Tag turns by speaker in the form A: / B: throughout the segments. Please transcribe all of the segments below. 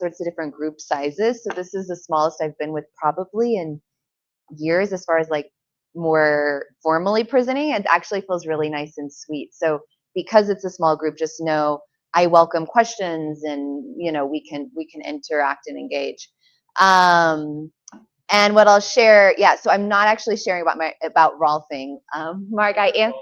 A: sorts of different group sizes. So this is the smallest I've been with probably in years as far as like more formally presenting. It actually feels really nice and sweet. So because it's a small group, just know I welcome questions, and we can interact and engage. And what I'll share, yeah, so I'm not actually sharing about Rolfing. Mark, I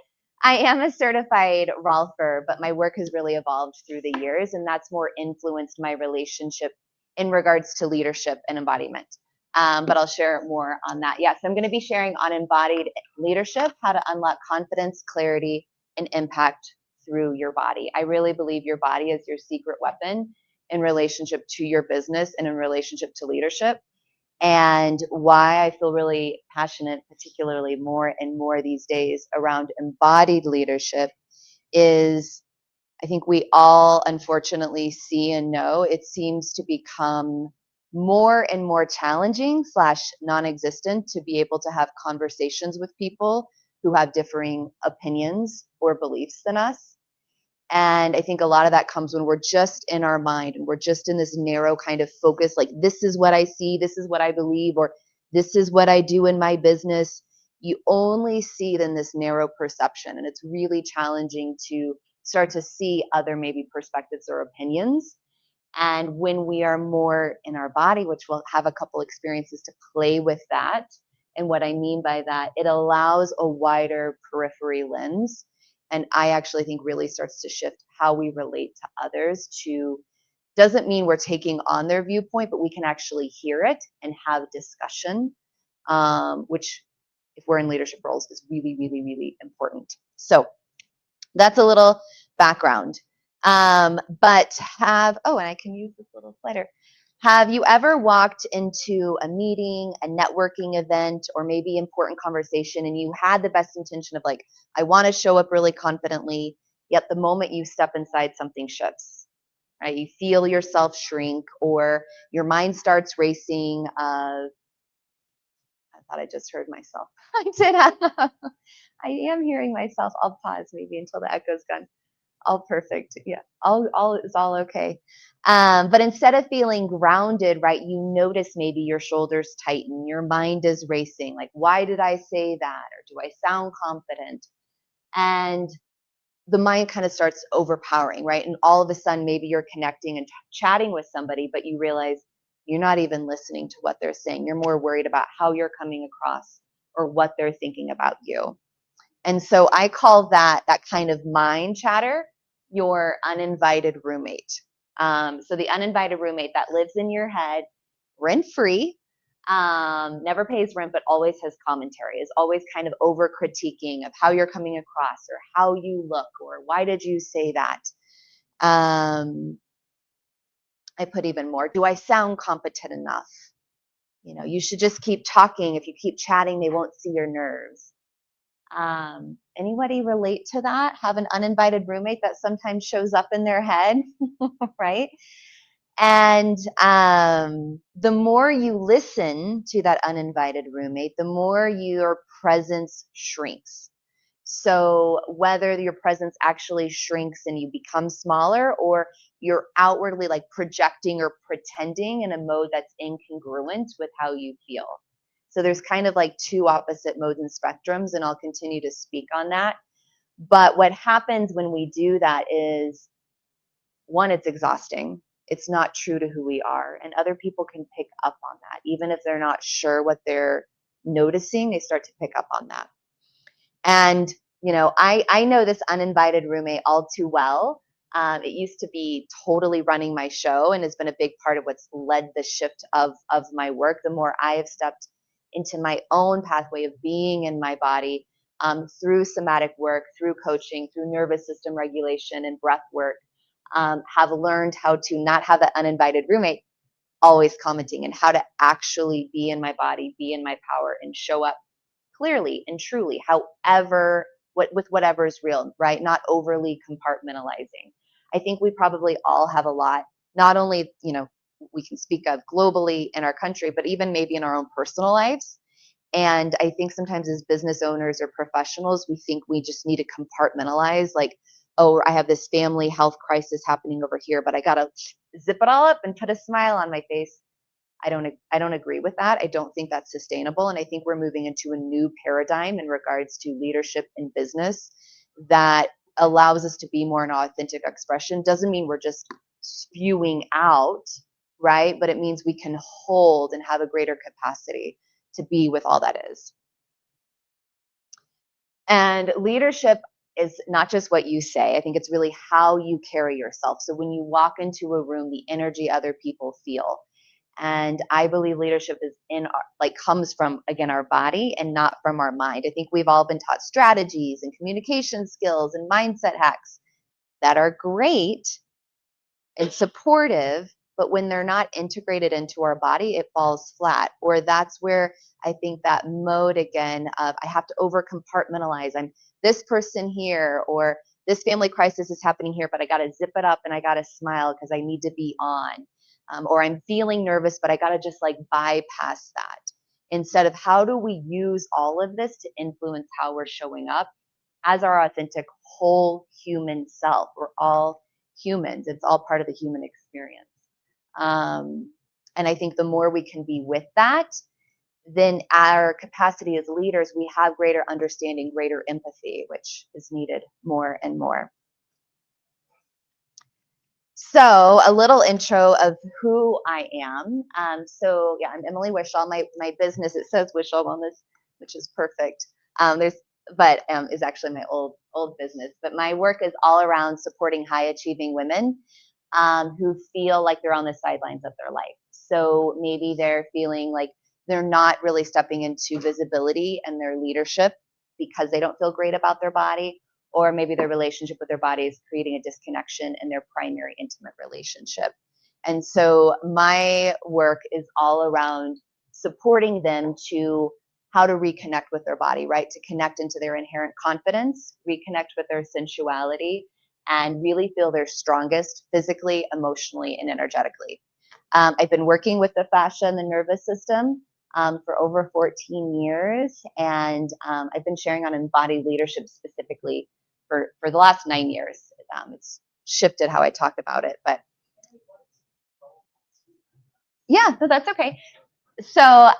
A: am a certified Rolfer, but my work has really evolved through the years, and that's more influenced my relationship in regards to leadership and embodiment. But I'll share more on that. Yes, I'm going to be sharing on embodied leadership, how to unlock confidence, clarity, and impact through your body. I really believe your body is your secret weapon in relationship to your business and in relationship to leadership. And why I feel really passionate, particularly more and more these days, around embodied leadership is I think we all unfortunately see and know it seems to become more and more challenging / non-existent to be able to have conversations with people who have differing opinions or beliefs than us. And I think a lot of that comes when we're just in our mind and we're just in this narrow kind of focus, like this is what I see, this is what I believe, or this is what I do in my business. You only see it in this narrow perception. And it's really challenging to start to see other maybe perspectives or opinions. And when we are more in our body, which we'll have a couple experiences to play with that. And what I mean by that, it allows a wider periphery lens. And I actually think really starts to shift how we relate to others. Doesn't mean we're taking on their viewpoint, but we can actually hear it and have discussion, which if we're in leadership roles is really, really, really important. So that's a little background. And I can use this little slider. Have you ever walked into a meeting, a networking event, or maybe important conversation, and you had the best intention of like, I want to show up really confidently, yet the moment you step inside, something shifts, right? You feel yourself shrink, or your mind starts racing. I thought I just heard myself. I did. I am hearing myself. I'll pause maybe until the echo's gone. All perfect. Yeah, it's all okay. But instead of feeling grounded, right, you notice maybe your shoulders tighten, your mind is racing. Like, why did I say that? Or do I sound confident? And the mind kind of starts overpowering, right? And all of a sudden, maybe you're connecting and chatting with somebody, but you realize you're not even listening to what they're saying. You're more worried about how you're coming across or what they're thinking about you. And so I call that kind of mind chatter your uninvited roommate. So the uninvited roommate that lives in your head rent-free, never pays rent, but always has commentary, is always kind of over critiquing of how you're coming across or how you look or why did you say that. I put even more, do I sound competent enough? You should just keep talking. If you keep chatting, they won't see your nerves. Anybody relate to that? Have an uninvited roommate that sometimes shows up in their head, right? And the more you listen to that uninvited roommate, the more your presence shrinks. So whether your presence actually shrinks and you become smaller, or you're outwardly like projecting or pretending in a mode that's incongruent with how you feel. So there's kind of like two opposite modes and spectrums, and I'll continue to speak on that. But what happens when we do that is, one, it's exhausting. It's not true to who we are, and other people can pick up on that. Even if they're not sure what they're noticing, they start to pick up on that. And, I know this uninvited roommate all too well. It used to be totally running my show and has been a big part of what's led the shift of my work. The more I have stepped into my own pathway of being in my body, through somatic work, through coaching, through nervous system regulation and breath work, have learned how to not have that uninvited roommate always commenting, and how to actually be in my body, be in my power, and show up clearly and truly, however, with whatever is real, right? Not overly compartmentalizing. I think we probably all have a lot, not only, we can speak of globally in our country, but even maybe in our own personal lives. And I think sometimes as business owners or professionals, we think we just need to compartmentalize, like, oh, I have this family health crisis happening over here, but I got to zip it all up and put a smile on my face. I don't agree with that. I don't think that's sustainable. And I think we're moving into a new paradigm in regards to leadership in business that allows us to be more an authentic expression. Doesn't mean we're just spewing out, right? But it means we can hold and have a greater capacity to be with all that is. And leadership is not just what you say. I think it's really how you carry yourself. So when you walk into a room, the energy other people feel. And I believe leadership is comes from, again, our body and not from our mind. I think we've all been taught strategies and communication skills and mindset hacks that are great and supportive, but when they're not integrated into our body, it falls flat. Or that's where I think that mode again of I have to over compartmentalize. I'm this person here, or this family crisis is happening here, but I got to zip it up and I got to smile because I need to be on. Or I'm feeling nervous, but I got to just like bypass that. Instead of how do we use all of this to influence how we're showing up as our authentic whole human self. We're all humans. It's all part of the human experience. And I think the more we can be with that, then our capacity as leaders, we have greater understanding, greater empathy, which is needed more and more. So a little intro of who I am. So yeah, I'm Emily Wishall. My business, it says Wishall Wellness, which is perfect. Is actually my old business. But my work is all around supporting high achieving women who feel like they're on the sidelines of their life. So maybe they're feeling like they're not really stepping into visibility and their leadership because they don't feel great about their body, or maybe their relationship with their body is creating a disconnection in their primary intimate relationship. And so my work is all around supporting them to how to reconnect with their body, right? To connect into their inherent confidence, reconnect with their sensuality, and really feel their strongest physically, emotionally, and energetically. I've been working with the fascia and the nervous system for over 14 years, and I've been sharing on embodied leadership specifically for the last 9 years. It's shifted how I talk about it, but yeah, so that's okay. So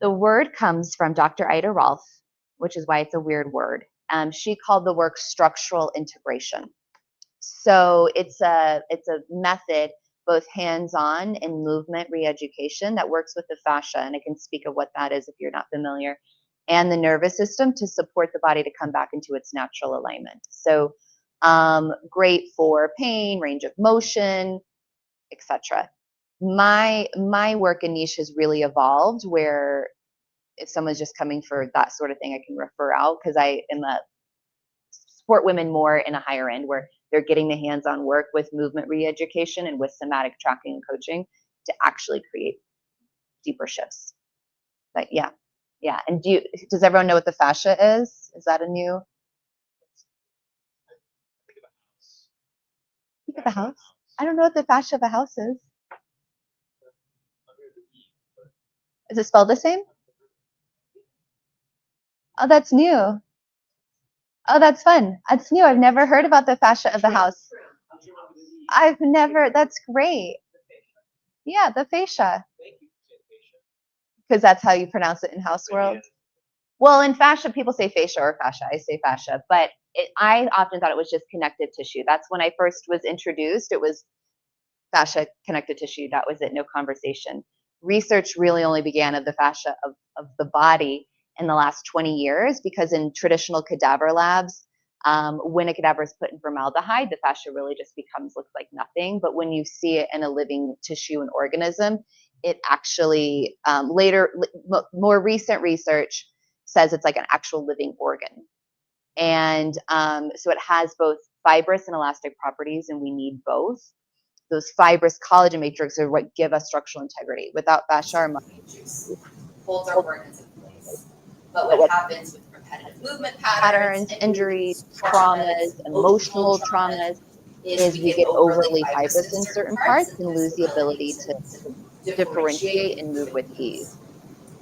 A: the word comes from Dr. Ida Rolf, which is why it's a weird word. She called the work structural integration. So it's a method, both hands-on and movement re-education, that works with the fascia, and I can speak of what that is if you're not familiar, and the nervous system to support the body to come back into its natural alignment. So great for pain, range of motion, etc. My work and niche has really evolved where if someone's just coming for that sort of thing, I can refer out, because I am a support women more in a higher end where they're getting the hands-on work with movement re-education and with somatic tracking and coaching to actually create deeper shifts. But yeah. And does everyone know what the fascia is? Is that a new? Think of a house. I don't know what the fascia of a house is. Is it spelled the same? Oh, that's new. Oh, that's fun. That's new. I've never heard about the fascia of the house. That's great. Yeah, the fascia. Because that's how you pronounce it in house world. Well, in fascia, people say fascia or fascia. I say fascia, but I often thought it was just connective tissue. That's when I first was introduced. It was fascia, connective tissue. That was it. No conversation. Research really only began of the fascia of the body in the last 20 years, because in traditional cadaver labs, when a cadaver is put in formaldehyde, the fascia really just looks like nothing. But when you see it in a living tissue and organism, it actually more recent research says it's like an actual living organ. And so it has both fibrous and elastic properties, and we need both. Those fibrous collagen matrix are what give us structural integrity. Without fascia, our muscles holds our organs in place. But what happens with repetitive movement patterns, injuries, traumas, emotional traumas, is we get overly fibrous in certain parts and lose the ability to differentiate and move with ease.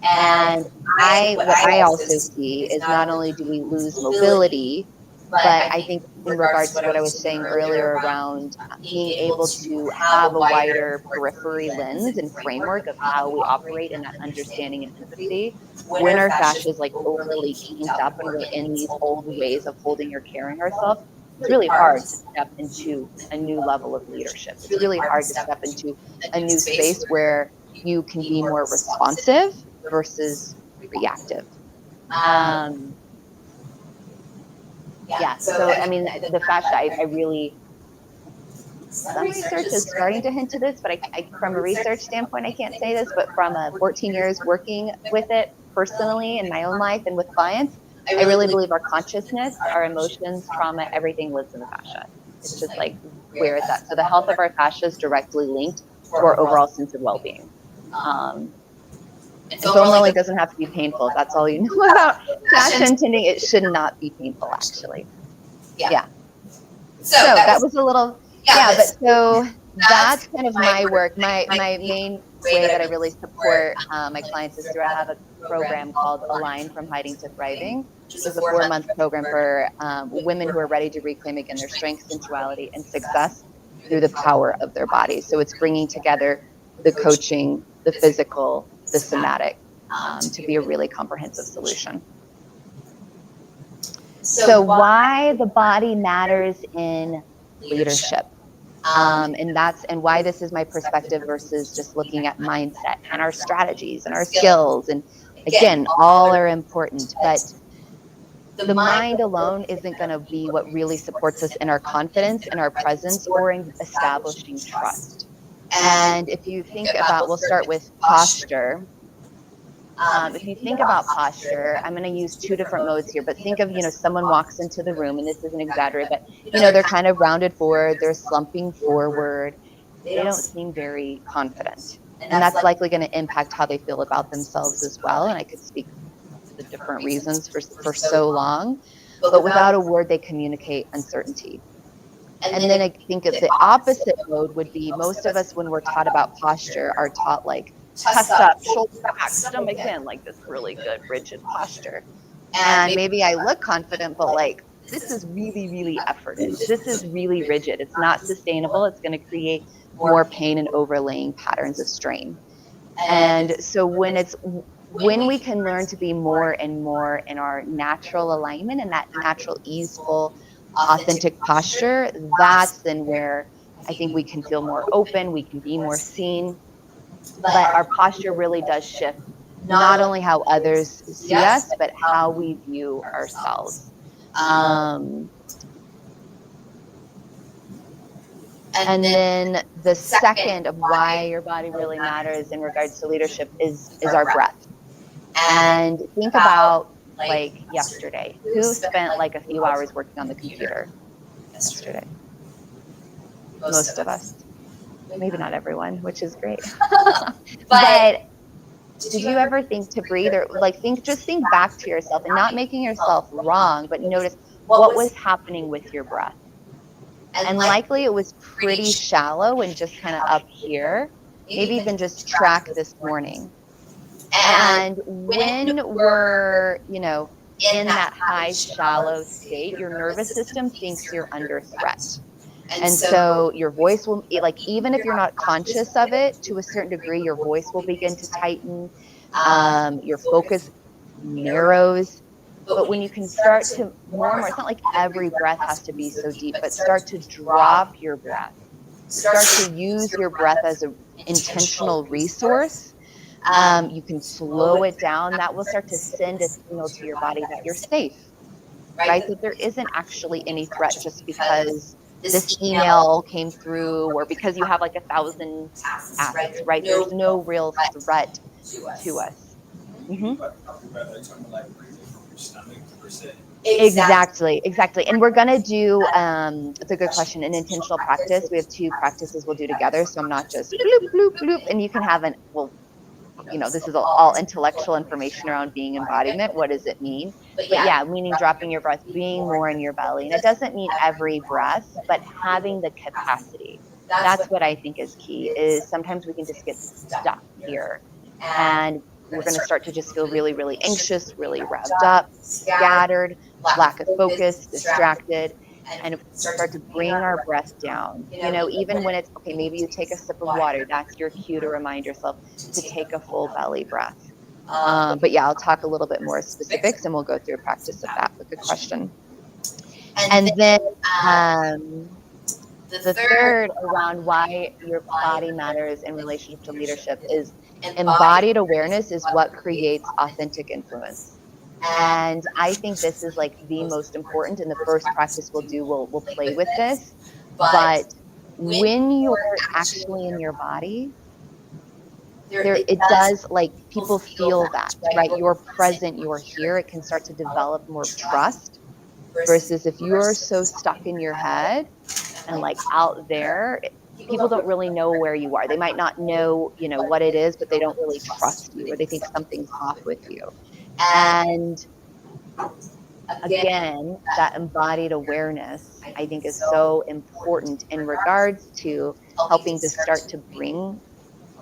A: And what I also see is not only do we lose mobility But I think in regards to what I was saying earlier around being able to have a wider periphery lens and framework of how we operate and that understanding and empathy, when our fascia is like overly kinked up and we're in these old ways of holding or carrying ourselves, it's really hard to step into a new level of leadership. It's really hard to step into a new space where you can be more responsive versus reactive. Yeah. So, I mean, the fascia, I really, some research is starting to hint to this, but from a research standpoint, I can't say this, but from 14 years working with it personally in my own life and with clients, I really believe our consciousness, our emotions, trauma, everything lives in the fascia. It's just like where it's at. So the health of our fascia is directly linked to our overall sense of well-being. And foam rolling doesn't have to be painful. That's all you know about fascia and tending. It should not be painful, actually. Yeah. So that was a little, but so that's kind of my work. My main way that I really support my clients is through, I have a program called Align from Hiding to Thriving. This is a 4-month program for women who are ready to reclaim again their strength, sensuality, and success through the power of their bodies. So it's bringing together the coaching, the physical, the somatic, to be a really comprehensive solution. So why the body matters in leadership. And why this is my perspective versus just looking at mindset and our strategies and our skills. And again, all are important, but the mind alone isn't going to be what really supports us in our confidence and our presence or in establishing trust. And if you think about, we'll start with posture. If you think about posture, I'm going to use 2 different modes here, but think of, someone walks into the room, and this isn't exaggerated, but, they're kind of rounded forward, they're slumping forward, they don't seem very confident. And that's likely going to impact how they feel about themselves as well. And I could speak to the different reasons for so long, but without a word, they communicate uncertainty. And then I think that the opposite mode would be, most of us, when we're taught about posture, are taught like, tuck up, shoulder back, stomach in, like this really good rigid posture. And maybe I look confident, but like, this is really, really efforted. This is really rigid. It's not sustainable. It's going to create more pain and overlaying patterns of strain. And so when we can learn to be more and more in our natural alignment and that natural, easeful, authentic posture, that's then where I think we can feel more open, we can be more seen. But our posture really does shift not only how others see us, but how we view ourselves. And then the second of why your body really matters in regards to leadership is our breath. And think about like yesterday, who spent like a few hours working on the computer yesterday? Most of us. Maybe not everyone, which is great. But did you ever think to breathe, or like just think back to yourself, and not making yourself wrong, but notice what was happening with your breath? And likely it was pretty shallow and just kind of up here, maybe even just track this morning. And when we're, in that high, shallow state, your nervous system thinks you're under threat. And so your voice will, like, even if you're not conscious of it, to a certain degree, your voice will begin to tighten. Your focus narrows. But when you can start to more and more, it's not like every breath has to be so deep, but start to drop your breath. Start to use your breath as an intentional resource. You can slow it down. That will start to send a signal to your body that you're safe, right? That there isn't actually any threat just because this email came through or because you have like 1,000 tasks, right? There's no real threat to us. Mm-hmm. Exactly. And we're going to do, it's a good question, an intentional practice. We have 2 practices we'll do together. So I'm not just bloop, bloop, bloop, and you can have this is all intellectual information around being embodiment. What does it mean? But yeah, meaning dropping your breath, being more in your belly. And it doesn't mean every breath, but having the capacity. That's what I think is key, is sometimes we can just get stuck here. And we're going to start to just feel really, really anxious, really revved up, scattered, lack of focus, distracted. And if we start to bring our breath down, even when it's okay, maybe you take a sip of water, that's your cue to remind yourself to take a full belly breath. But yeah, I'll talk a little bit more specifics and we'll go through a practice of that. But good question. And then the third around why your body matters in relationship to leadership is embodied awareness is what creates authentic influence. And I think this is like the most important. And the first practice we'll do, we'll play with this. But when you're actually in your body, it does, like, people feel that, right? You're present, you're here. It can start to develop more trust versus if you're so stuck in your head and like out there, people don't really know where you are. They might not know, what it is, but they don't really trust you or they think something's off with you. And again, that embodied awareness, I think, is so important in regards to helping to start to bring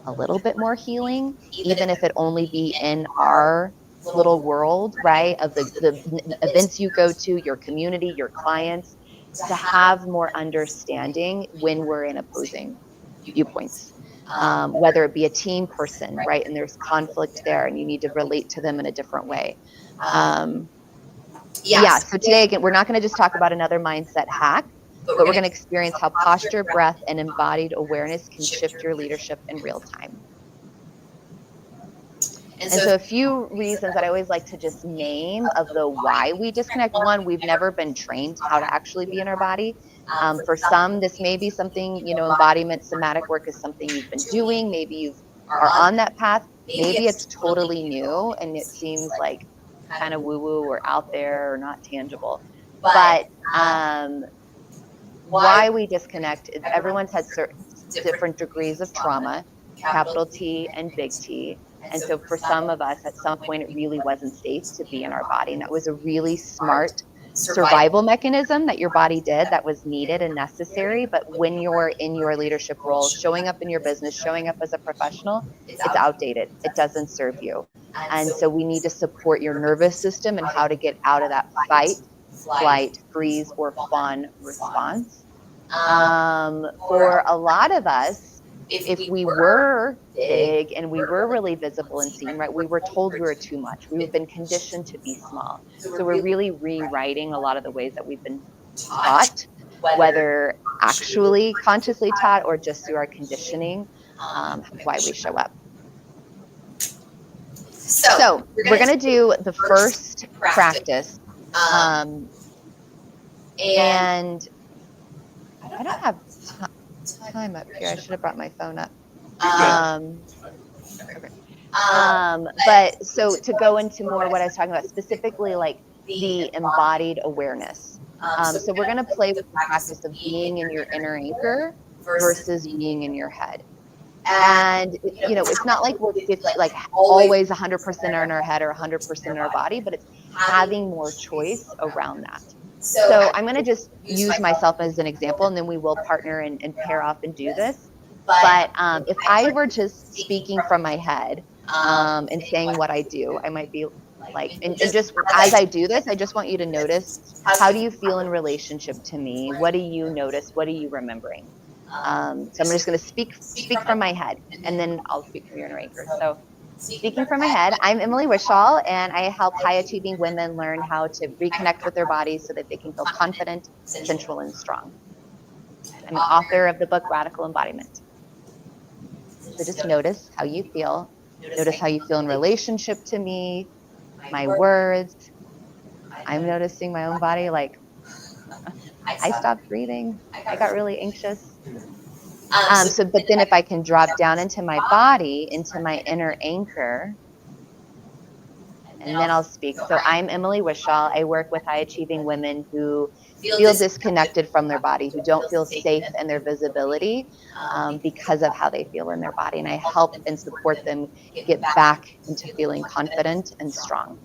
A: a little bit more healing, even if it only be in our little world, right? Of the events you go to, your community, your clients, to have more understanding when we're in opposing viewpoints. Whether it be a team person, right? And there's conflict there and you need to relate to them in a different way. Yeah, so today, again, we're not going to just talk about another mindset hack, but we're going to experience how posture, breath, and embodied awareness can shift your leadership in real time. And so a few reasons that I always like to just name of the why we disconnect. One, we've never been trained how to actually be in our body. For some, this may be something, embodiment, somatic work is something you've been doing. Maybe you are on that path. Maybe it's totally new and it seems like kind of woo-woo or out there or not tangible. But why we disconnect is everyone's had certain different degrees of trauma, capital T and big T. And so for some of us, at some point, it really wasn't safe to be in our body. And that was a really smart survival mechanism that your body did that was needed and necessary. But when you're in your leadership role, showing up in your business, showing up as a professional, it's outdated. It doesn't serve you. And so we need to support your nervous system and how to get out of that fight, flight, freeze, or fawn response. For a lot of us, if we were big and we were really visible and seen, right, we were told we were too much. We've been conditioned to be small. So we're really rewriting a lot of the ways that we've been taught, whether actually consciously taught or just through our conditioning, why we show up. So we're going to do the first practice. And I don't have time up here. I should have brought my phone up. But so to go into more what I was talking about, specifically like the embodied awareness. So we're going to play with the practice of being in your inner anchor versus being in your head. And, it's not like we're like always 100% in our head or 100% in our body, but it's having more choice around that. So I'm going to just use myself as an example, and then we will partner and pair off and do this. But if I were just speaking from my head and saying what I do, I might be like, and just as I do this, I just want you to notice, how do you feel in relationship to me? What do you notice? What are you remembering? So I'm just going to speak from my head, and then I'll speak from your inner anchor. So speaking from my head, I'm Emily Wishall, and I help high-achieving women learn how to reconnect with their bodies so that they can feel confident, sensual, and strong. I'm an author of the book Radical Embodiment. So just notice how you feel. Notice how you feel in relationship to me, my words. I'm noticing my own body, like, I stopped breathing. I got really anxious. But then if I can drop down into my body, into my inner anchor, and then I'll speak. So I'm Emily Wishall. I work with high-achieving women who feel disconnected from their body, who don't feel safe in their visibility because of how they feel in their body. And I help and support them get back into feeling confident and strong.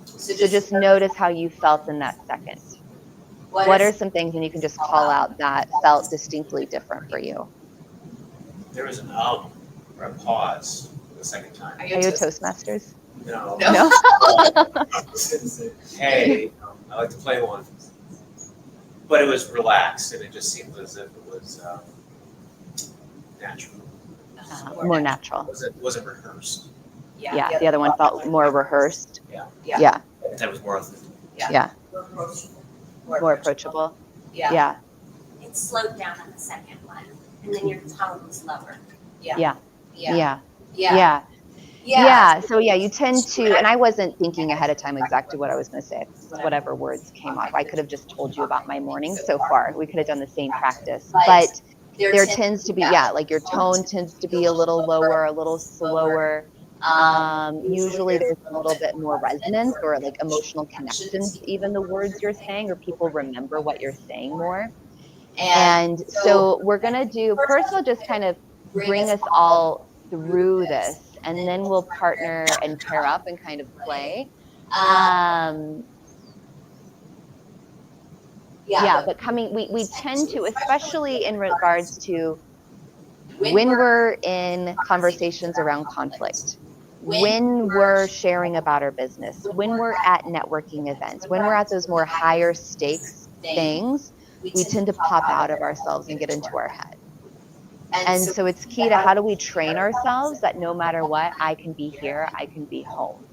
A: So just notice how you felt in that second. What are some things, and you can just call out, that felt distinctly different for you?
B: There was an We're going to pause for the second time.
A: Are you Toastmasters?
B: No.
A: No?
B: Hey, I like to play one. But it was relaxed, and it just seemed as if it was natural.
A: More natural.
B: It wasn't rehearsed.
A: Yeah, the other one felt more rehearsed.
B: Yeah. That was more authentic.
A: Yeah. More approachable. Yeah.
C: It slowed down on the second one, and then your tone was lower.
A: Yeah. So you tend to, and I wasn't thinking ahead of time exactly what I was going to say. Whatever words came off, I could have just told you about my morning so far. We could have done the same practice, but there tends to be, like your tone tends to be a little lower, a little slower. Usually there's a little bit more resonance or like emotional connections, even the words you're saying, or people remember what you're saying more. And so we're going to do, first I'll just kind of bring us all through this, and then we'll partner and pair up and kind of play. But we tend to, especially in regards to when we're in conversations around conflict, when we're sharing about our business, when we're at networking events, when we're at those more higher stakes things, we tend to pop out of ourselves and get into our head. And so it's key to how do we train ourselves that no matter what, I can be here, I can be home.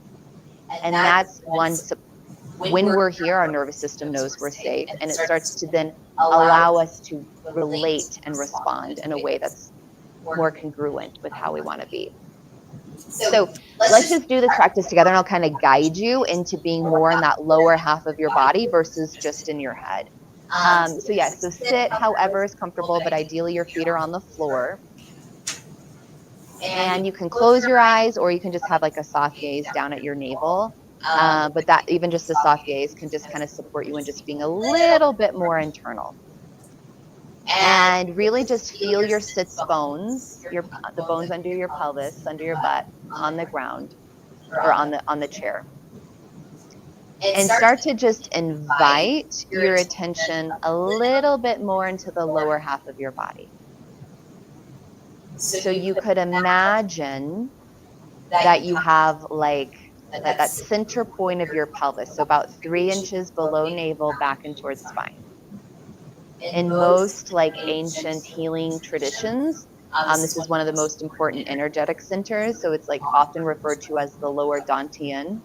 A: And that's one, when we're here, our nervous system knows we're safe, and it starts to then allow us to relate and respond in a way that's more congruent with how we want to be. So let's just do this practice together, and I'll kind of guide you into being more in that lower half of your body versus just in your head. So sit however is comfortable, but ideally your feet are on the floor. And you can close your eyes, or you can just have like a soft gaze down at your navel. But that even just a soft gaze can just kind of support you in just being a little bit more internal. And really just feel your sits bones, the bones under your pelvis, under your butt, on the ground, or on the chair. And start to just invite your attention a little bit more into the lower half of your body. So you could imagine that you have like that center point of your pelvis, so about 3 inches below navel, back and towards spine. In most like ancient healing traditions, this is one of the most important energetic centers. So it's like often referred to as the lower dantian.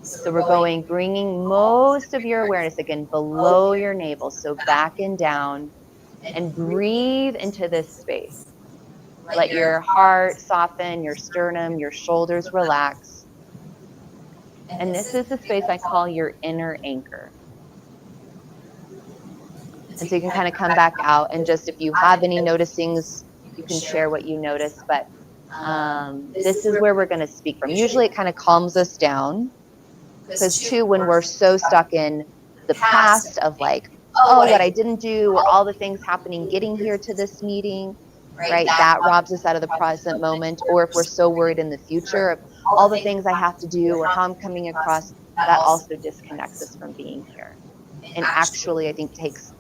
A: So we're bringing most of your awareness again below your navel, so back and down, and breathe into this space. Let your heart soften, your sternum, your shoulders relax. And this is the space I call your inner anchor. And so you can kind of come back out, and just if you have any noticings, you can share what you notice. But this is where we're going to speak from. Usually it kind of calms us down. Because too, when we're so stuck in the past of like, oh, what I didn't do, or all the things happening getting here to this meeting, right? That robs us out of the present moment. Or if we're so worried in the future of all the things I have to do or how I'm coming across, that also disconnects us from being here. And actually, I think takes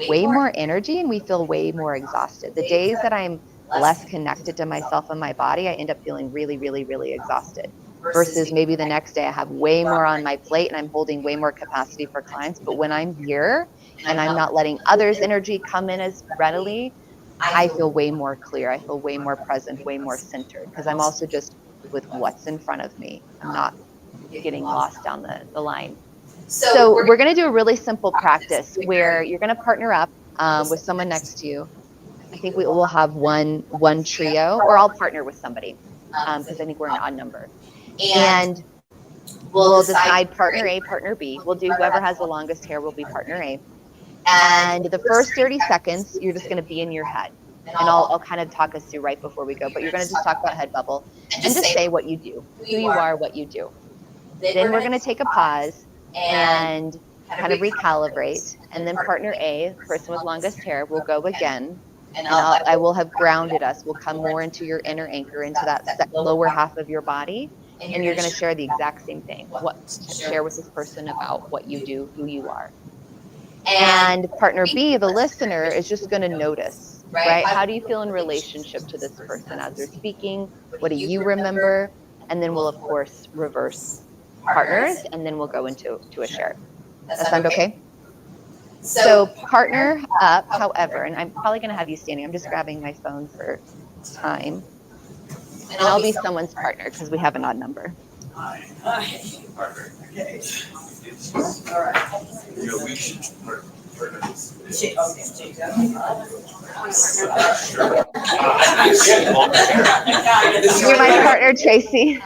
A: way more energy, and we feel way more exhausted. The days that I'm less connected to myself and my body, I end up feeling really, really, really exhausted. Versus maybe the next day I have way more on my plate and I'm holding way more capacity for clients. But when I'm here and I'm not letting others' energy come in as readily, I feel way more clear. I feel way more present, way more centered, because I'm also just with what's in front of me. I'm not getting lost down the line. So we're going to do a really simple practice where you're going to partner up with someone next to you. I think we will have one trio, or I'll partner with somebody because I think we're an odd number. And we'll decide partner A, partner B. We'll do whoever has the longest hair will be partner A. And the first 30 seconds, you're just going to be in your head. And I'll kind of talk us through right before we go. But you're going to just talk about head bubble and just say what you do, who you are, what you do. Then we're going to take a pause and kind of recalibrate. And then partner A, person with longest hair, will go again. And I will have grounded us. We'll come more into your inner anchor, into that lower half of your body. And you're going to share the exact same thing. Share with this person about what you do, who you are. And partner B, the listener, is just going to notice, right? How do you feel in relationship to this person as they're speaking? What do you remember? And then we'll, of course, reverse partners, and then we'll go into a share. That sound okay? So partner up, however, and I'm probably going to have you standing. I'm just grabbing my phone for time. And I'll be someone's partner because we have an odd number.
D: Hi. Partner. Okay. All right. We should partner this.
A: You're my partner, Tracy.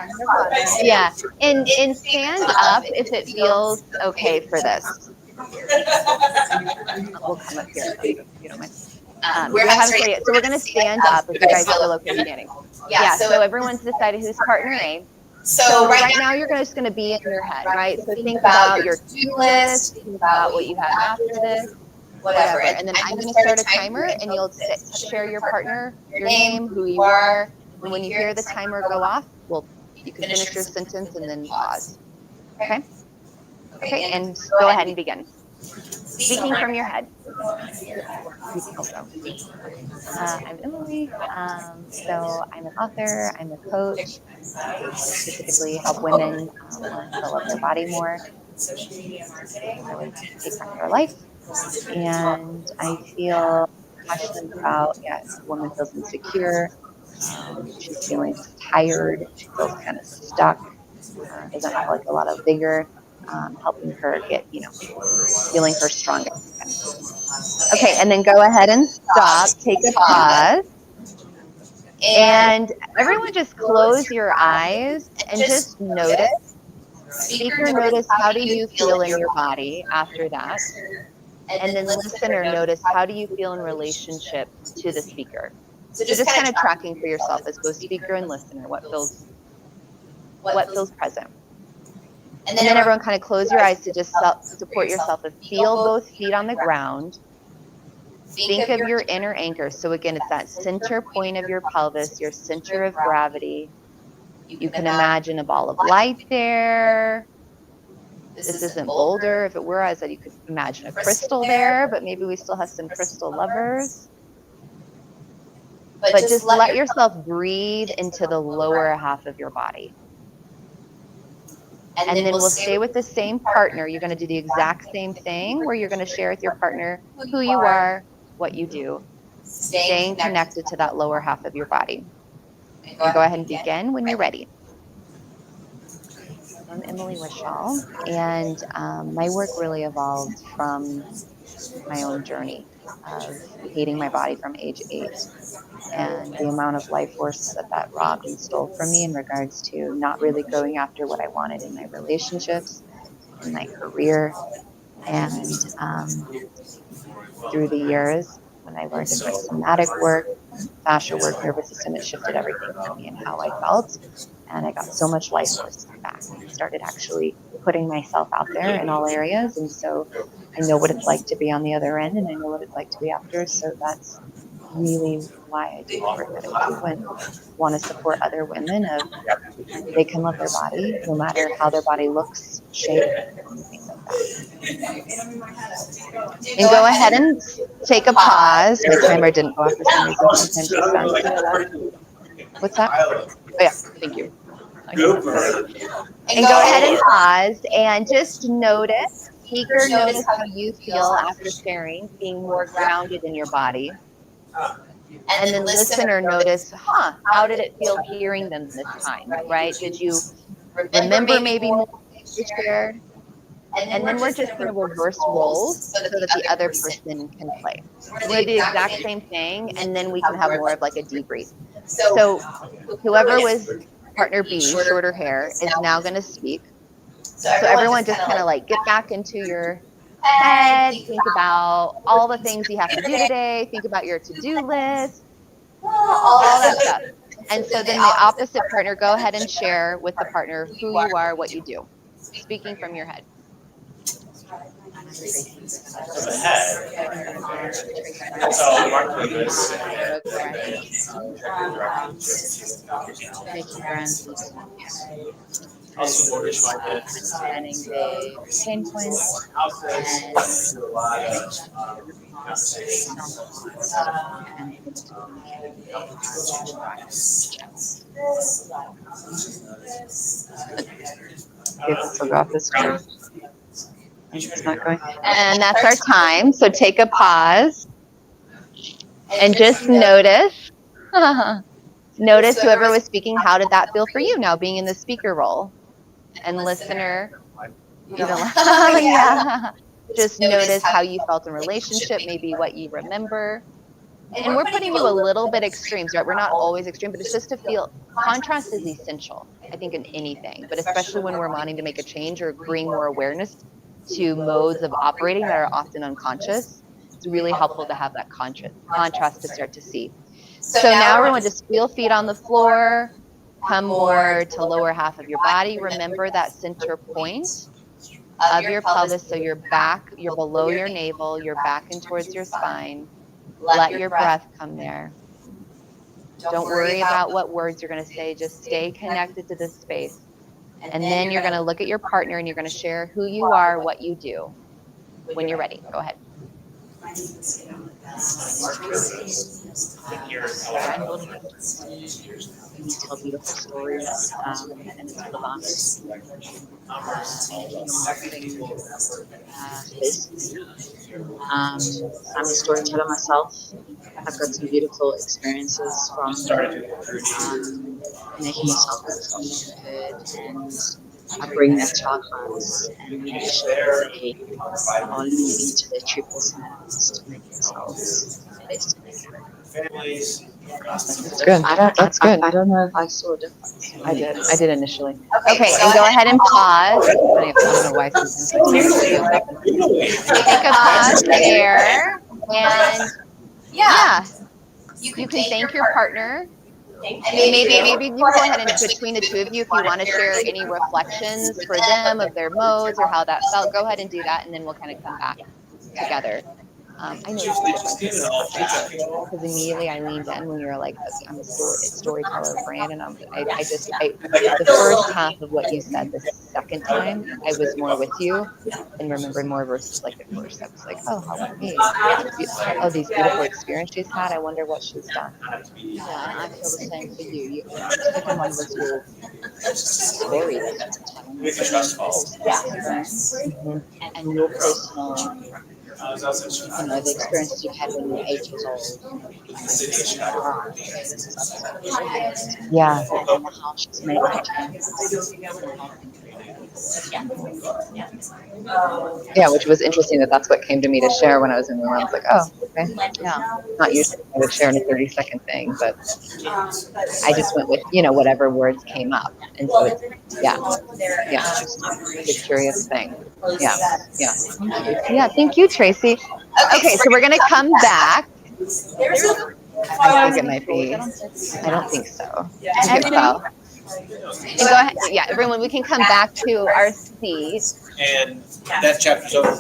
A: Yeah. And stand up if it feels okay for this. We'll come up here if you don't mind. So we're going to stand up if you guys feel okay standing. Yeah, so everyone's decided who's partner A. So right now you're just going to be in your head, right? So think about your to-do list, think about what you have after this, whatever. And then I'm going to start a timer, and you'll share your partner, your name, who you are. And when you hear the timer go off, you can finish your sentence and then pause. Okay? Okay, and go ahead and begin. Speaking from your head. I'm Emily. So I'm an author. I'm a coach. Specifically help women learn to love their body more. Really take back their life. And I feel passionate about, if a woman feels insecure, she's feeling tired, she feels kind of stuck, doesn't have like a lot of vigor, helping her get, feeling her strongest. Okay, and then go ahead and stop, take a pause. And everyone just close your eyes and just notice. Speaker, notice how do you feel in your body after that. And then listener, notice how do you feel in relationship to the speaker. So just kind of tracking for yourself as both speaker and listener, what feels present. And then everyone kind of close your eyes to just support yourself and feel both feet on the ground. Think of your inner anchor. So again, it's that center point of your pelvis, your center of gravity. You can imagine a ball of light there. This isn't Boulder. If it were, I said you could imagine a crystal there, but maybe we still have some crystal lovers. But just let yourself breathe into the lower half of your body. And then we'll stay with the same partner. You're going to do the exact same thing where you're going to share with your partner who you are, what you do, staying connected to that lower half of your body. And go ahead and begin when you're ready. I'm Emily Wishall, and my work really evolved from my own journey of hating my body from age 8 and the amount of life force that robbed and stole from me in regards to not really going after what I wanted in my relationships, in my career, and through the years when I learned into somatic work, fascia work, nervous system, it shifted everything for me and how I felt. And I got so much life force back. I started actually putting myself out there in all areas. And so I know what it's like to be on the other end, and I know what it's like to be after. So that's really why I do the work that I do and want to support other women of they can love their body no matter how their body looks, shaped, and things like that. And go ahead and take a pause. My timer didn't go off for some reason. Sometimes it sounds. What's that? Oh yeah, thank you. And go ahead and pause and just notice. Speaker, notice how you feel after sharing, being more grounded in your body. And then listener, notice, how did it feel hearing them this time, right? Did you remember maybe more you shared? And then we're just going to reverse roles so that the other person can play. We're going to do the exact same thing, and then we can have more of like a debrief. So whoever was partner B, shorter hair, is now going to speak. So everyone just kind of like get back into your head, think about all the things you have to do today, think about your to-do list, all that stuff. And so then the opposite partner, go ahead and share with the partner who you are, what you do, speaking from your head.
B: Also mortgage market.
A: understanding the pain points and
B: Do a lot of conversation.
A: and able to communicate
E: Okay, let's go off this curve. It's not going.
A: And that's our time. So take a pause and just notice. Notice whoever was speaking, how did that feel for you now being in the speaker role? And listener, even yeah. Just notice how you felt in relationship, maybe what you remember. And we're putting you a little bit extremes, right? We're not always extreme, but it's just to feel contrast is essential, I think, in anything, but especially when we're wanting to make a change or bring more awareness to modes of operating that are often unconscious. It's really helpful to have that contrast to start to see. So now everyone just feel feet on the floor, come more to lower half of your body. Remember that center point of your pelvis. So your back, you're below your navel, you're back and towards your spine. Let your breath come there. Don't worry about what words you're going to say. Just stay connected to this space. And then you're going to look at your partner and you're going to share who you are, what you do. When you're ready, go ahead.
E: You tell beautiful stories, and it's full of honest. I'm a storyteller myself. I've got some beautiful experiences from making yourself heard, and I bring that to our clients and really share a are leading to their true personalities to make themselves the best they can.
B: Families.
A: That's good. That's good.
E: I don't know if I saw a difference.
A: I did initially. Okay, and go ahead and pause. I don't know why sometimes take a pause there, and yeah, you can thank your partner. And maybe you can go ahead and between the two of you, if you want to share any reflections for them of their modes or how that felt, go ahead and do that, and then we'll kind of come back together. I know because immediately I leaned in when you were like, I'm a storyteller brand, and the first half of what you said the second time, I was more with you and remembering more versus like the first. I was like, oh, these beautiful experiences she's had. I wonder what she's done.
E: Yeah, and I feel the same for you. The second one was your story that you were telling.
B: With the trust fall.
E: And your personal, the experiences you've had when you were 8 years old.
A: Yeah.
E: And how she's made that
A: Yeah, which was interesting that's what came to me to share when I was in the room. I was like, oh, okay. Yeah. Not usually I would share in a 30-second thing, but I just went with, whatever words came up. And so it's, it's a curious thing. Yeah. Yeah, thank you, Tracy. Okay, so we're going to come back. I think it might be. I don't think so. I think it fell. And go ahead. Yeah, everyone, we can come back to our seat.
B: And that chapter's over.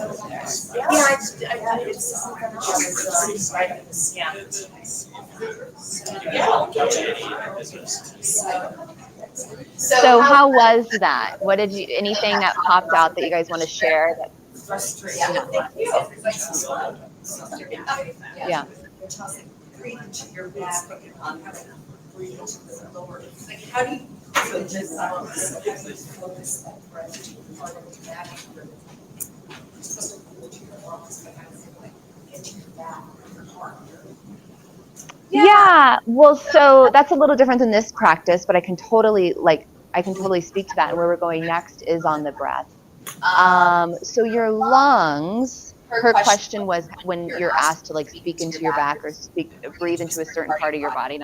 A: So how was that? What did you, anything that popped out that you guys want to share? Yeah.
F: Breathe into your back breathe into the lower. Like, how do you focus that breath part of the back? You're supposed to pull to your lungs, but how does it get to your back or your heart?
A: Yeah, well, so that's a little different than this practice, but I can totally speak to that. And where we're going next is on the breath. So your lungs, her question was when you're asked to speak into your back or breathe into a certain part of your body,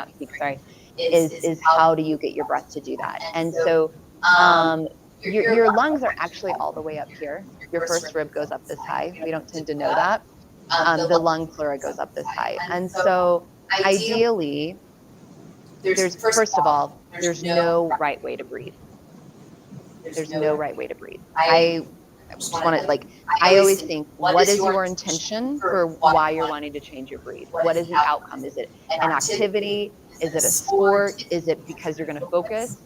A: is how do you get your breath to do that? And so your lungs are actually all the way up here. Your first rib goes up this high. We don't tend to know that. The lung pleura goes up this high. And so ideally, first of all, there's no right way to breathe. There's no right way to breathe. I just want to I always think, what is your intention for why you're wanting to change your breathe? What is the outcome? Is it an activity? Is it a sport? Is it because you're going to focus?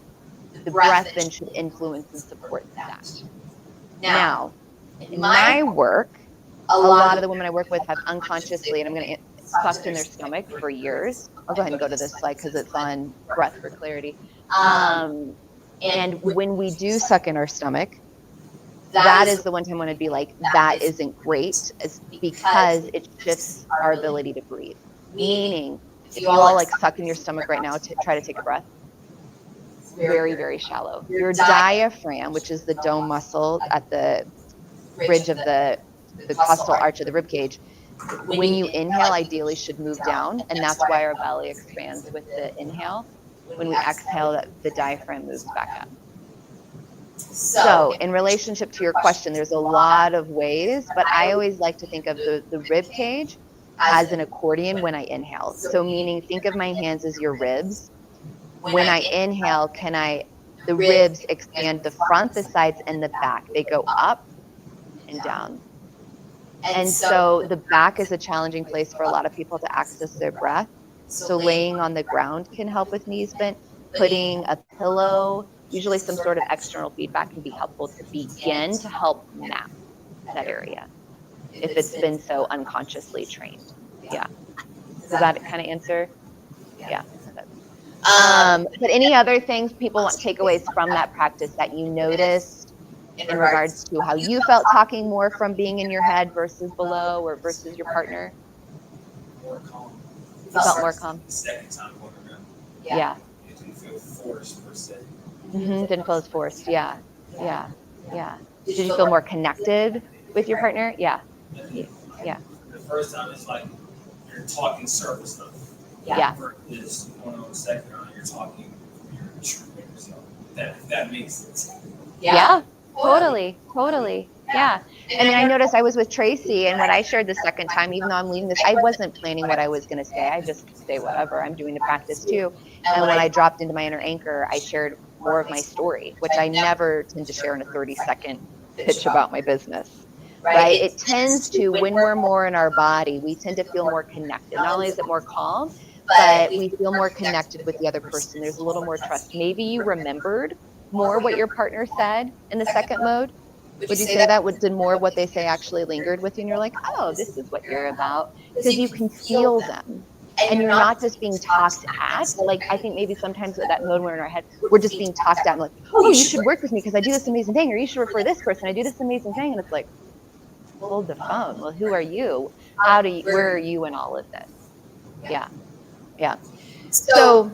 A: the breath then should influence and support that. Now, in my work, a lot of the women I work with have unconsciously, and I'm going to sucked in their stomach for years. I'll go ahead and go to this slide because it's on breath for clarity. And when we do suck in our stomach, that is the one time when I'd be like, that isn't great, is because it shifts our ability to breathe. Meaning, if you all like suck in your stomach right now to try to take a breath, very, very shallow. Your diaphragm, which is the dome muscle at the bridge of the costal arch of the rib cage, when you inhale, ideally should move down, and that's why our belly expands with the inhale. When we exhale, the diaphragm moves back up. So in relationship to your question, there's a lot of ways, but I always like to think of the rib cage as an accordion when I inhale. So meaning, think of my hands as your ribs. When I inhale, the ribs expand the front, the sides, and the back. They go up and down. And so the back is a challenging place for a lot of people to access their breath. So laying on the ground can help with knees bent. Putting a pillow, usually some sort of external feedback, can be helpful to begin to help map that area if it's been so unconsciously trained. Yeah. Does that kind of answer? Yeah. But any other things people want takeaways from that practice that you noticed in regards to how you felt talking more from being in your head versus below or versus your partner?
D: More calm.
A: You felt more calm?
D: The second time going around.
A: Yeah.
D: It didn't feel forced per se.
A: Didn't feel as forced. Yeah. Yeah. Yeah. Did you feel more connected with your partner? Yeah. Yeah.
D: The first time it's like you're talking surface stuff.
A: Yeah.
D: Versus going on the second round, you're talking your true yourself. That makes sense.
A: Yeah. Totally. Yeah. I mean, I noticed I was with Tracy, and what I shared the second time, even though I'm leading this, I wasn't planning what I was going to say. I just say whatever. I'm doing the practice too. And when I dropped into my inner anchor, I shared more of my story, which I never tend to share in a 30-second pitch about my business. Right? It tends to, when we're more in our body, we tend to feel more connected. Not only is it more calm, but we feel more connected with the other person. There's a little more trust. Maybe you remembered more what your partner said in the second mode. Would you say that? Did more of what they say actually lingered with you, and you're like, oh, this is what you're about? Because you can feel them, and you're not just being talked at. Like, I think maybe sometimes with that mode we're in our head, we're just being talked at, and like, oh, you should work with me because I do this amazing thing, or you should refer this person, I do this amazing thing, and it's like, hold the phone. Well, who are you? Where are you in all of this? Yeah. So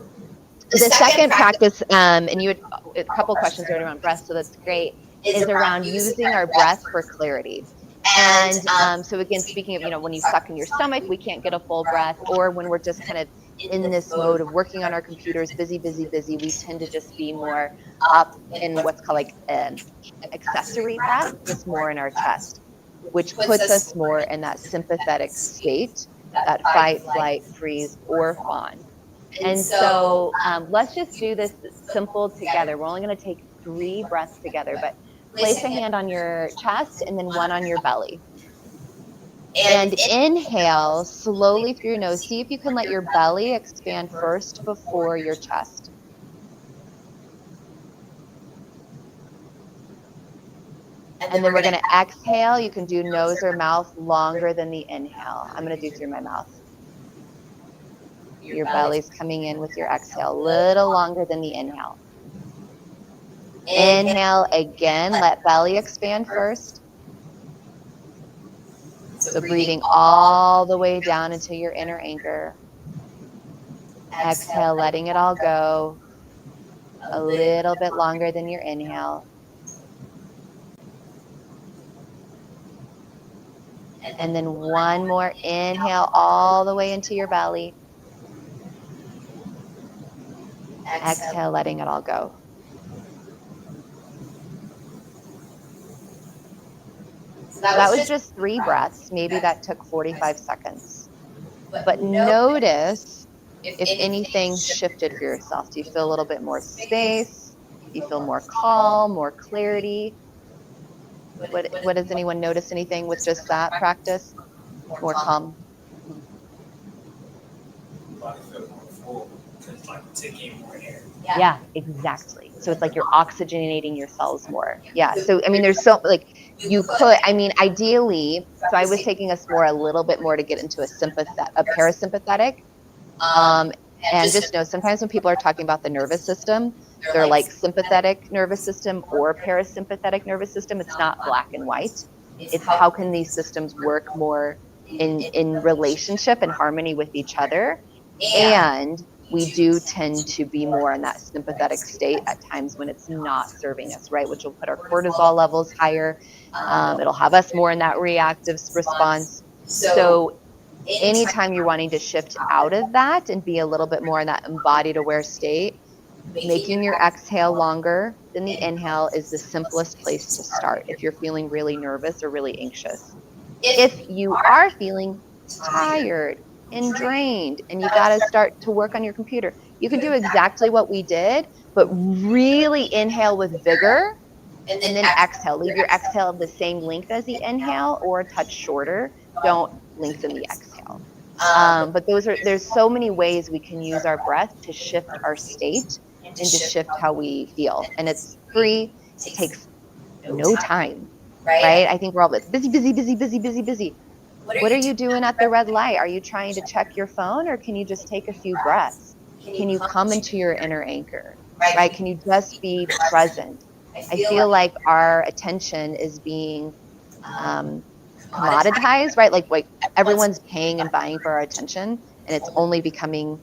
A: the second practice, and you had a couple questions already around breath, so that's great, is around using our breath for clarity. And so again, speaking of, when you suck in your stomach, we can't get a full breath, or when we're just kind of in this mode of working on our computers, busy, we tend to just be more up in what's called like accessory breath, just more in our chest, which puts us more in that sympathetic state, that fight, flight, freeze, or fawn. And so let's just do this simple together. We're only going to take 3 breaths together, but place a hand on your chest and then one on your belly. And inhale slowly through your nose. See if you can let your belly expand first before your chest. And then we're going to exhale. You can do nose or mouth longer than the inhale. I'm going to do through my mouth. Your belly's coming in with your exhale, a little longer than the inhale. Inhale again, let belly expand first. So breathing all the way down into your inner anchor. Exhale, letting it all go. A little bit longer than your inhale. And then one more inhale all the way into your belly. Exhale, letting it all go. So that was just 3 breaths. Maybe that took 45 seconds. But notice if anything shifted for yourself. Do you feel a little bit more space? Do you feel more calm, more clarity? What does anyone notice anything with just that practice? More calm.
D: body feel more full because like taking more air.
A: Yeah, exactly. So it's like you're oxygenating your cells more. Yeah. So, I mean, there's so like you could, I mean, ideally, so I was taking us more a little bit more to get into a parasympathetic. And just know sometimes when people are talking about the nervous system, they're like sympathetic nervous system or parasympathetic nervous system. It's not black and white. It's how can these systems work more in relationship and harmony with each other. And we do tend to be more in that sympathetic state at times when it's not serving us, right? Which will put our cortisol levels higher. It'll have us more in that reactive response. So anytime you're wanting to shift out of that and be a little bit more in that embodied aware state, making your exhale longer than the inhale is the simplest place to start if you're feeling really nervous or really anxious. If you are feeling tired and drained and you got to start to work on your computer, you can do exactly what we did, but really inhale with vigor and then exhale. Leave your exhale the same length as the inhale or a touch shorter. Don't lengthen the exhale. But there's so many ways we can use our breath to shift our state and to shift how we feel. And it's free. It takes no time, right? I think we're all busy. What are you doing at the red light? Are you trying to check your phone, or can you just take a few breaths? Can you come into your inner anchor, right? Can you just be present? I feel like our attention is being commoditized, right? Like everyone's paying and buying for our attention, and it's only becoming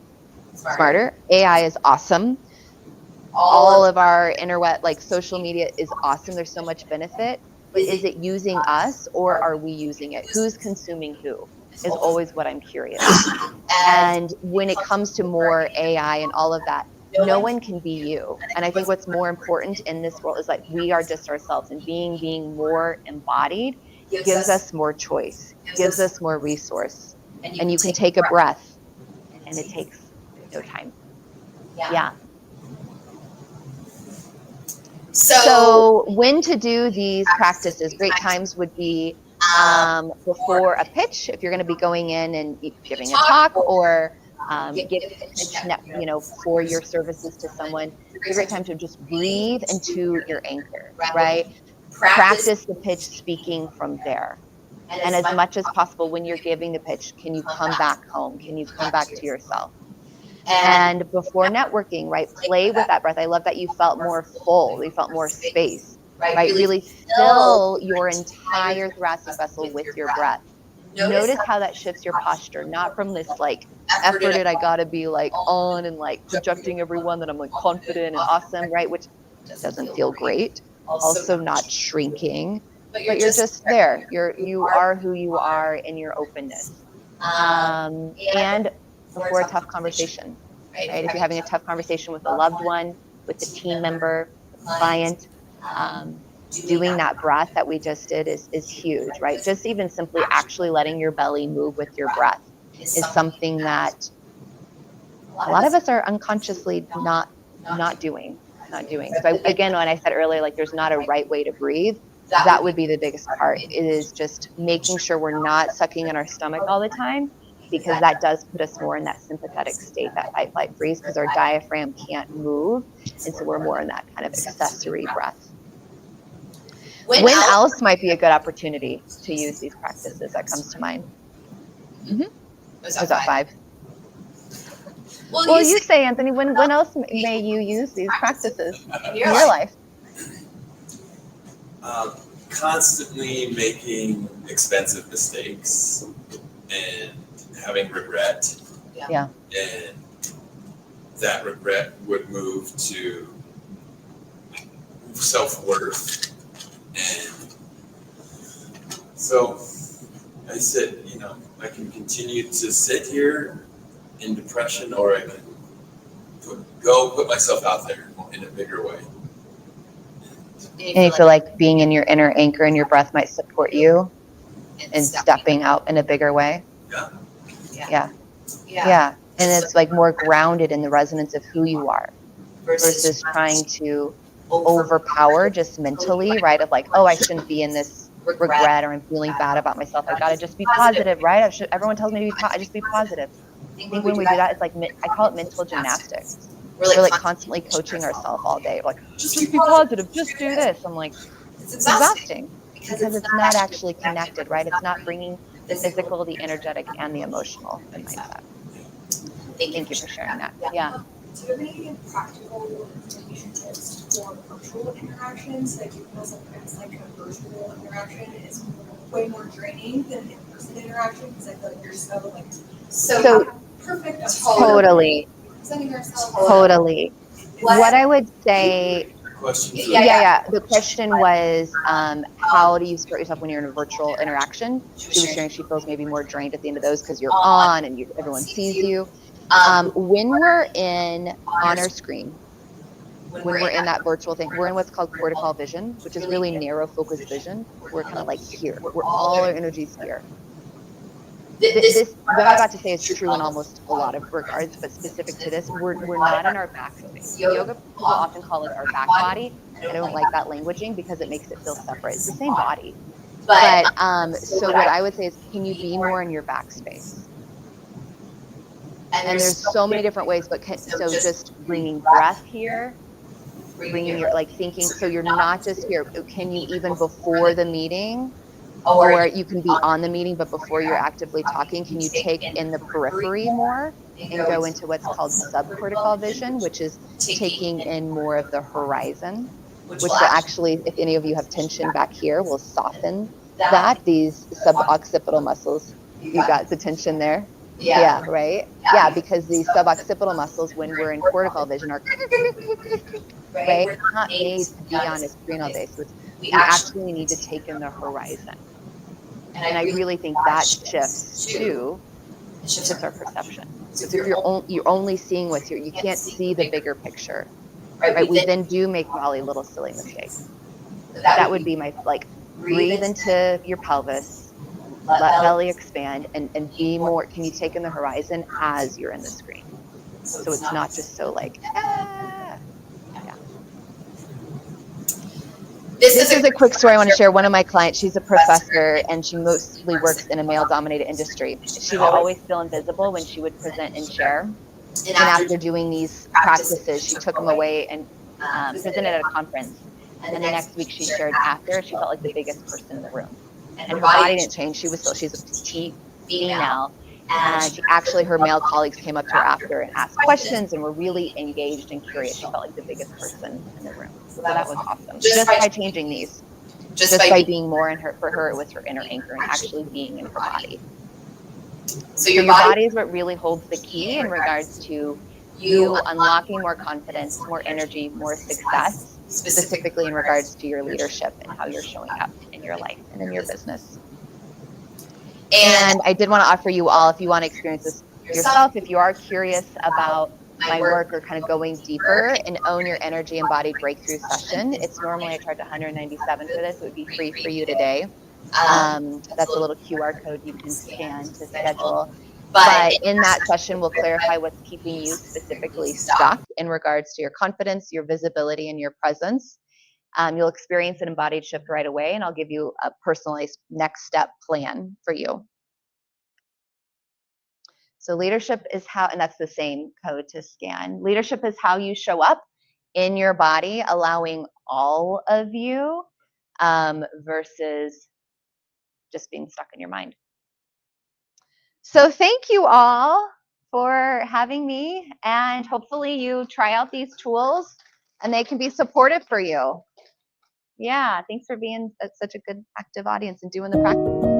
A: smarter. AI is awesome. All of our internet, like social media, is awesome. There's so much benefit, but is it using us, or are we using it? Who's consuming who is always what I'm curious. And when it comes to more AI and all of that, no one can be you. And I think what's more important in this world is like we are just ourselves, and being more embodied gives us more choice, gives us more resource. And you can take a breath, and it takes no time. Yeah. So when to do these practices, great times would be before a pitch, if you're going to be going in and giving a talk, or giving a pitch, for your services to someone. It's a great time to just breathe into your anchor, right? Practice the pitch speaking from there. And as much as possible, when you're giving the pitch, can you come back home? Can you come back to yourself? And before networking, right, play with that breath. I love that you felt more full, you felt more space, right? Really fill your entire thoracic vessel with your breath. Notice how that shifts your posture, not from this like efforted, I gotta be like on and like projecting everyone that I'm like confident and awesome, right? Which doesn't feel great. Also not shrinking, but you're just there. You are who you are in your openness. And before a tough conversation, right? If you're having a tough conversation with a loved one, with a team member, a client, doing that breath that we just did is huge, right? Just even simply actually letting your belly move with your breath is something that a lot of us are unconsciously not doing. So again, when I said earlier, like there's not a right way to breathe, that would be the biggest part. It is just making sure we're not sucking in our stomach all the time, because that does put us more in that sympathetic state, that fight, flight, freeze, because our diaphragm can't move. And so we're more in that kind of accessory breath. When else might be a good opportunity to use these practices that comes to mind? Was that 5? Well, you say, Anthony, when else may you use these practices in your life?
G: Constantly making expensive mistakes and having regret.
A: Yeah.
G: And that regret would move to self-worth. And so I said, I can continue to sit here in depression, or I can put myself out there in a bigger way.
A: And you feel like being in your inner anchor and your breath might support you in stepping out in a bigger way? Yeah. And it's like more grounded in the resonance of who you are versus trying to overpower just mentally, right? Of like, oh, I shouldn't be in this regret, or I'm feeling bad about myself. I got to just be positive, right? Everyone tells me to be I just be positive. I think when we do that, it's like, I call it mental gymnastics. We're like constantly coaching ourselves all day. Like, just be positive, just do this. I'm like, it's exhausting because it's not actually connected, right? It's not bringing the physical, the energetic, and the emotional in mindset. Thank you for sharing that. Yeah.
F: Do you have any practical communication tips for virtual interactions? Like, you feel sometimes like a virtual interaction is way more draining than in-person interaction because I feel like you're so perfect.
A: Totally.
F: Presenting yourself.
A: Totally. What I would say,
G: Questions?
A: yeah. The question was, how do you support yourself when you're in a virtual interaction? She was sharing she feels maybe more drained at the end of those because you're on and everyone sees you. When we're on our screen, when we're in that virtual thing, we're in what's called cortical vision, which is really narrow focused vision. We're kind of like here, we're all our energies here. This, what I'm about to say is true in almost a lot of regards, but specific to this, we're not in our back space. Yoga people often call it our back body. I don't like that languaging because it makes it feel separate. It's the same body. But so what I would say is, can you be more in your back space? And there's so many different ways, but so just bringing breath here, bringing your like thinking, so you're not just here. Can you even before the meeting, or you can be on the meeting, but before you're actively talking, can you take in the periphery more and go into what's called subcortical vision, which is taking in more of the horizon, which will actually, if any of you have tension back here, will soften that. These suboccipital muscles, you got the tension there. Yeah, right? Yeah, because these suboccipital muscles, when we're in cortical vision, are right? We're not made to be on a screen all day. So we actually need to take in the horizon. And I really think that shifts our perception. Because if you're only seeing what's here, you can't see the bigger picture, right? We then do make Molly little silly mistakes. That would be my, like, breathe into your pelvis, let belly expand, and be more, can you take in the horizon as you're in the screen? So it's not just so like, yeah. This is a quick story I want to share. One of my clients, she's a professor and she mostly works in a male-dominated industry. She would always feel invisible when she would present and share. And after doing these practices, she took them away and presented at a conference. And the next week she shared after, she felt like the biggest person in the room. And her body didn't change. She's a petite female. And her male colleagues came up to her after and asked questions and were really engaged and curious. She felt like the biggest person in the room. So that was awesome. Just by changing these, just by being more in her, for her, it was her inner anchor and actually being in her body. So your body is what really holds the key in regards to you unlocking more confidence, more energy, more success, specifically in regards to your leadership and how you're showing up in your life and in your business. And I did want to offer you all, if you want to experience this yourself, if you are curious about my work or kind of going deeper, an Own Your Energy Embodied Breakthrough session. It's normally, I charge $197 for this. It would be free for you today. That's a little QR code you can scan to schedule. But in that session, we'll clarify what's keeping you specifically stuck in regards to your confidence, your visibility, and your presence. You'll experience an embodied shift right away, and I'll give you a personalized next step plan for you. So leadership is how, and that's the same code to scan. Leadership is how you show up in your body, allowing all of you versus just being stuck in your mind. So thank you all for having me, and hopefully you try out these tools and they can be supportive for you. Yeah, thanks for being such a good active audience and doing the practice.